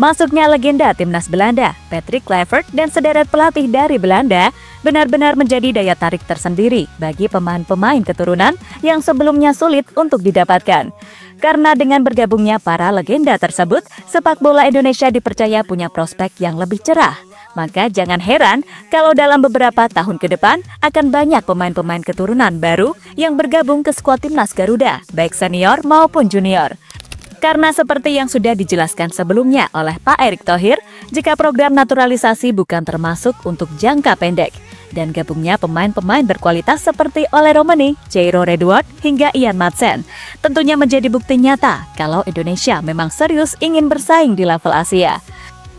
Masuknya legenda timnas Belanda, Patrick Kluivert dan sederet pelatih dari Belanda benar-benar menjadi daya tarik tersendiri bagi pemain-pemain keturunan yang sebelumnya sulit untuk didapatkan. Karena dengan bergabungnya para legenda tersebut, sepak bola Indonesia dipercaya punya prospek yang lebih cerah. Maka jangan heran kalau dalam beberapa tahun ke depan akan banyak pemain-pemain keturunan baru yang bergabung ke skuad timnas Garuda, baik senior maupun junior. Karena seperti yang sudah dijelaskan sebelumnya oleh Pak Erick Thohir, jika program naturalisasi bukan termasuk untuk jangka pendek, dan gabungnya pemain-pemain berkualitas seperti Ole Romani, Jairo Redwood, hingga Ian Madsen, tentunya menjadi bukti nyata kalau Indonesia memang serius ingin bersaing di level Asia.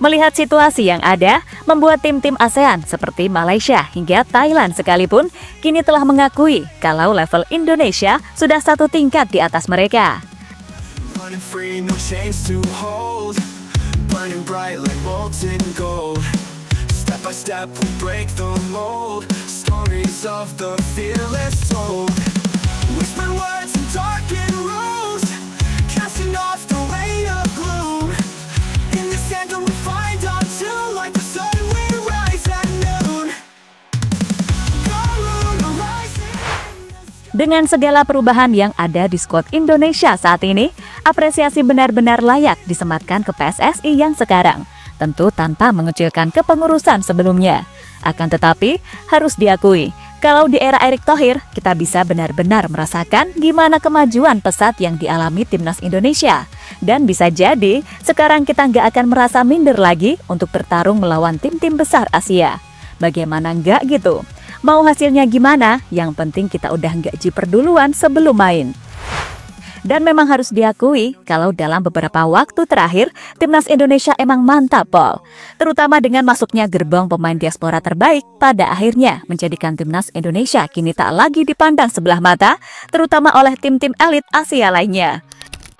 Melihat situasi yang ada, membuat tim-tim ASEAN seperti Malaysia hingga Thailand sekalipun kini telah mengakui kalau level Indonesia sudah satu tingkat di atas mereka. Running free, no chains to hold. Burning bright like molten gold. Step by step we break the mold. Stories of the fearless told. Whispered words and darkened rooms, casting off the weight of gloom. In this anthem we find our tune, like the sun we rise at noon. Garuda rising. Dengan segala perubahan yang ada di skuad Indonesia saat ini, apresiasi benar-benar layak disematkan ke PSSI yang sekarang, tentu tanpa mengecilkan kepengurusan sebelumnya. Akan tetapi, harus diakui, kalau di era Erick Thohir, kita bisa benar-benar merasakan gimana kemajuan pesat yang dialami timnas Indonesia. Dan bisa jadi, sekarang kita nggak akan merasa minder lagi untuk bertarung melawan tim-tim besar Asia. Bagaimana nggak gitu? Mau hasilnya gimana? Yang penting kita udah nggak jiper duluan sebelum main. Dan memang harus diakui kalau dalam beberapa waktu terakhir, timnas Indonesia emang mantap, Pol. Terutama dengan masuknya gerbong pemain diaspora terbaik pada akhirnya menjadikan timnas Indonesia kini tak lagi dipandang sebelah mata, terutama oleh tim-tim elit Asia lainnya.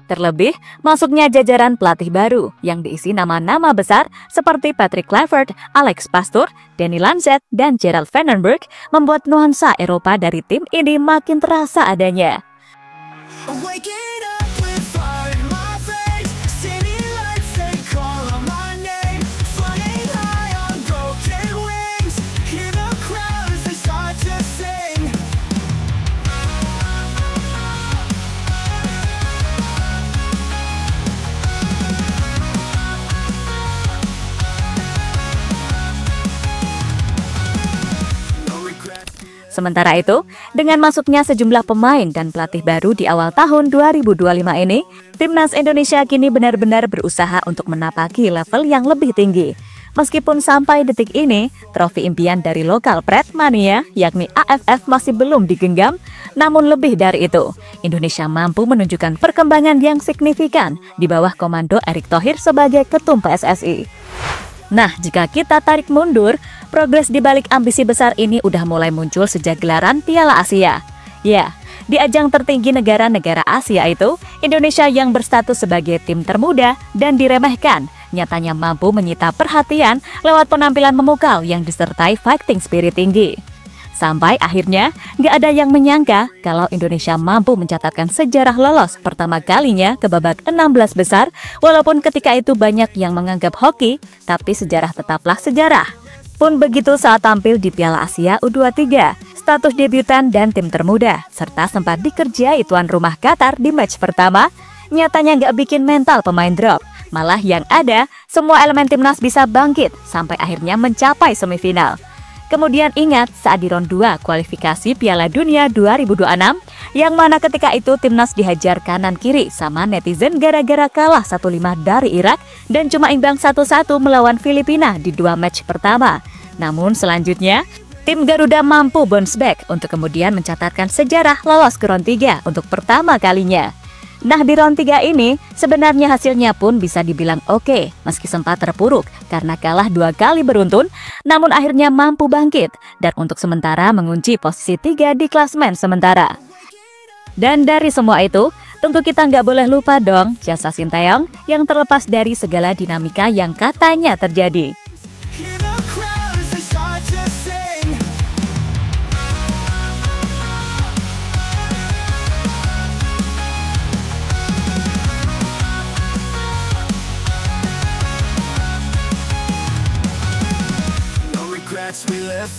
Terlebih, masuknya jajaran pelatih baru yang diisi nama-nama besar seperti Patrick Kluivert, Alex Pastoor, Danny Lanzet, dan Gerald van den Berg membuat nuansa Eropa dari tim ini makin terasa adanya. Waking up with fire in my face, city lights they call on my name, flying high on broken wings, hear the crowd as they start to sing. No regrets. Sementara itu, dengan masuknya sejumlah pemain dan pelatih baru di awal tahun 2025 ini, timnas Indonesia kini benar-benar berusaha untuk menapaki level yang lebih tinggi. Meskipun sampai detik ini, trofi impian dari lokal Pret Mania, yakni AFF masih belum digenggam, namun lebih dari itu, Indonesia mampu menunjukkan perkembangan yang signifikan di bawah komando Erick Thohir sebagai ketum PSSI. Nah, jika kita tarik mundur, progres di balik ambisi besar ini udah mulai muncul sejak gelaran Piala Asia. Ya, di ajang tertinggi negara-negara Asia itu, Indonesia yang berstatus sebagai tim termuda dan diremehkan, nyatanya mampu menyita perhatian lewat penampilan memukau yang disertai fighting spirit tinggi. Sampai akhirnya, nggak ada yang menyangka kalau Indonesia mampu mencatatkan sejarah lolos pertama kalinya ke babak 16 besar, walaupun ketika itu banyak yang menganggap hoki, tapi sejarah tetaplah sejarah. Pun begitu saat tampil di Piala Asia U23, status debutan dan tim termuda, serta sempat dikerjai tuan rumah Qatar di match pertama, nyatanya nggak bikin mental pemain drop. Malah yang ada, semua elemen timnas bisa bangkit sampai akhirnya mencapai semifinal. Kemudian ingat saat di ronde 2 kualifikasi Piala Dunia 2026, yang mana ketika itu timnas dihajar kanan kiri sama netizen gara-gara kalah 1-5 dari Irak dan cuma imbang 1-1 melawan Filipina di 2 match pertama. Namun selanjutnya, tim Garuda mampu bounce back untuk kemudian mencatatkan sejarah lolos ke ronde 3 untuk pertama kalinya. Nah, di ronde 3 ini sebenarnya hasilnya pun bisa dibilang oke, meski sempat terpuruk karena kalah 2 kali beruntun, namun akhirnya mampu bangkit dan untuk sementara mengunci posisi 3 di klasemen sementara. Dan dari semua itu, tentu kita nggak boleh lupa dong jasa Sinteyong yang terlepas dari segala dinamika yang katanya terjadi. Hear the crowd as they start to sing.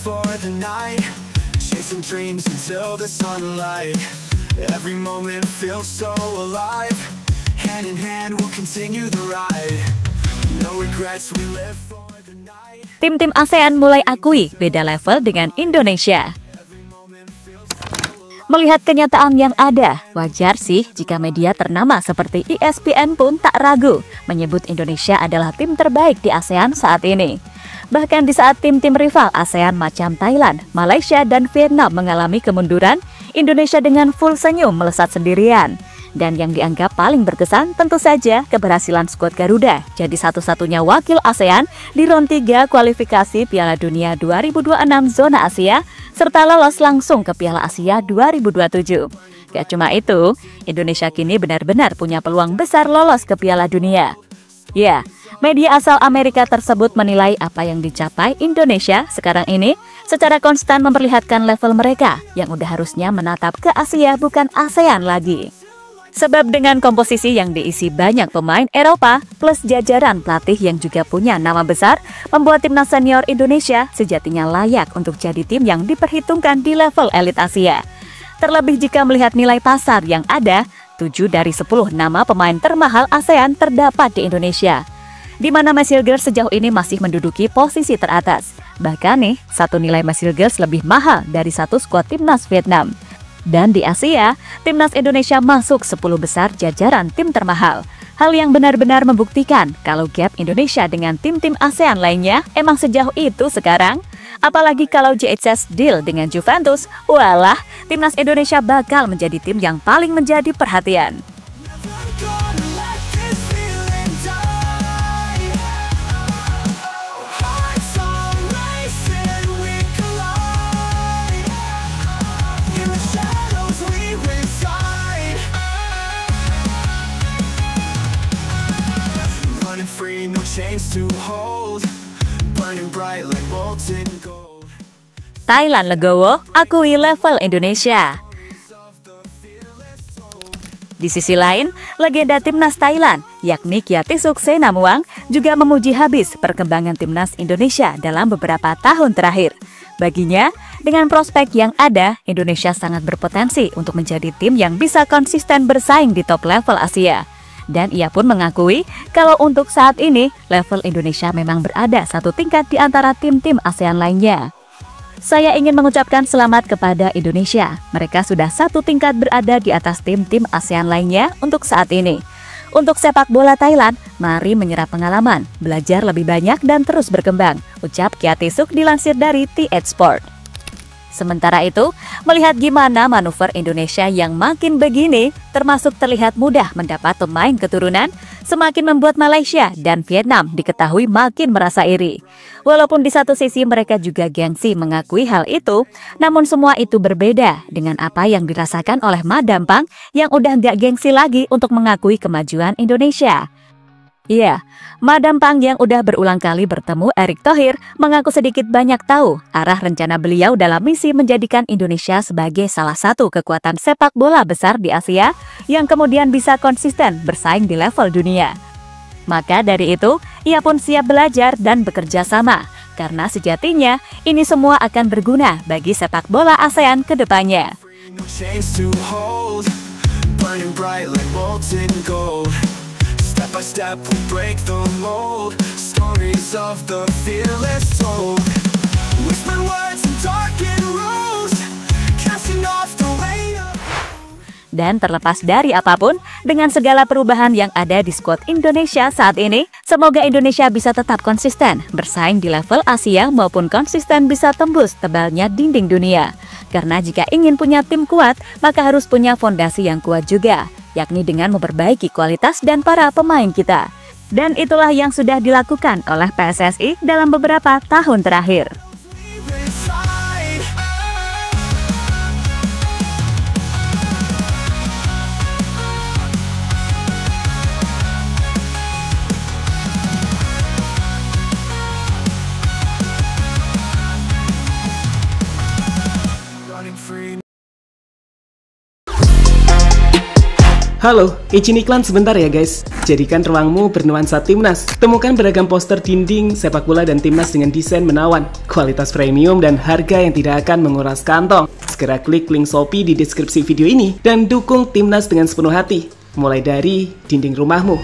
for the night, chasing dreams until the sunlight. Every moment feels so alive. Hand in hand we'll continue the ride. No regrets, we live for the night. Tim-tim ASEAN mulai akui beda level dengan Indonesia. Melihat kenyataan yang ada, wajar sih jika media ternama seperti ESPN pun tak ragu menyebut Indonesia adalah tim terbaik di ASEAN saat ini. Bahkan di saat tim-tim rival ASEAN macam Thailand, Malaysia, dan Vietnam mengalami kemunduran, Indonesia dengan full senyum melesat sendirian. Dan yang dianggap paling berkesan tentu saja keberhasilan skuad Garuda jadi satu-satunya wakil ASEAN di ronde 3 kualifikasi Piala Dunia 2026 zona Asia serta lolos langsung ke Piala Asia 2027. Gak cuma itu, Indonesia kini benar-benar punya peluang besar lolos ke Piala Dunia. Ya, media asal Amerika tersebut menilai apa yang dicapai Indonesia sekarang ini secara konstan memperlihatkan level mereka yang udah harusnya menatap ke Asia bukan ASEAN lagi. Sebab dengan komposisi yang diisi banyak pemain Eropa plus jajaran pelatih yang juga punya nama besar, membuat timnas senior Indonesia sejatinya layak untuk jadi tim yang diperhitungkan di level elit Asia. Terlebih jika melihat nilai pasar yang ada, 7 dari 10 nama pemain termahal ASEAN terdapat di Indonesia. Di mana Masil Girls sejauh ini masih menduduki posisi teratas. Bahkan nih, satu nilai Masil Girls lebih mahal dari satu skuad timnas Vietnam. Dan di Asia, timnas Indonesia masuk 10 besar jajaran tim termahal. Hal yang benar-benar membuktikan kalau gap Indonesia dengan tim-tim ASEAN lainnya emang sejauh itu sekarang. Apalagi kalau JHS deal dengan Juventus, walah, timnas Indonesia bakal menjadi tim yang paling menjadi perhatian. Free, no chains to hold, burning bright like molten gold. Thailand legowo akui level Indonesia. Di sisi lain, legenda timnas Thailand, yakni Kiatisuk Senamuang, juga memuji habis perkembangan timnas Indonesia dalam beberapa tahun terakhir. Baginya, dengan prospek yang ada, Indonesia sangat berpotensi untuk menjadi tim yang bisa konsisten bersaing di top level Asia. Dan ia pun mengakui kalau untuk saat ini level Indonesia memang berada satu tingkat di antara tim-tim ASEAN lainnya. Saya ingin mengucapkan selamat kepada Indonesia. Mereka sudah satu tingkat berada di atas tim-tim ASEAN lainnya untuk saat ini. Untuk sepak bola Thailand, mari menyerap pengalaman, belajar lebih banyak dan terus berkembang, ucap Kiatisuk dilansir dari TH Sport. Sementara itu, melihat gimana manuver Indonesia yang makin begini, termasuk terlihat mudah mendapat pemain keturunan, semakin membuat Malaysia dan Vietnam diketahui makin merasa iri. Walaupun di satu sisi mereka juga gengsi mengakui hal itu, namun semua itu berbeda dengan apa yang dirasakan oleh Madam Pang yang udah nggak gengsi lagi untuk mengakui kemajuan Indonesia. Iya, Madam Pang yang udah berulang kali bertemu Erick Thohir mengaku sedikit banyak tahu arah rencana beliau dalam misi menjadikan Indonesia sebagai salah satu kekuatan sepak bola besar di Asia yang kemudian bisa konsisten bersaing di level dunia. Maka dari itu, ia pun siap belajar dan bekerja sama, karena sejatinya ini semua akan berguna bagi sepak bola ASEAN ke depannya. No chains to hold, burning bright like molten gold. Step by step we break the mold, stories of the fearless told. Whispered words and darkened rooms, casting off the weight of... Dan terlepas dari apapun, dengan segala perubahan yang ada di skuad Indonesia saat ini, semoga Indonesia bisa tetap konsisten bersaing di level Asia maupun konsisten bisa tembus tebalnya dinding dunia. Karena jika ingin punya tim kuat, maka harus punya fondasi yang kuat juga, yakni dengan memperbaiki kualitas dan para pemain kita. Dan itulah yang sudah dilakukan oleh PSSI dalam beberapa tahun terakhir. Halo, izin iklan sebentar ya guys. Jadikan ruangmu bernuansa Timnas. Temukan beragam poster dinding, sepak bola dan Timnas dengan desain menawan, kualitas premium dan harga yang tidak akan menguras kantong. Segera klik link Shopee di deskripsi video ini dan dukung Timnas dengan sepenuh hati. Mulai dari dinding rumahmu.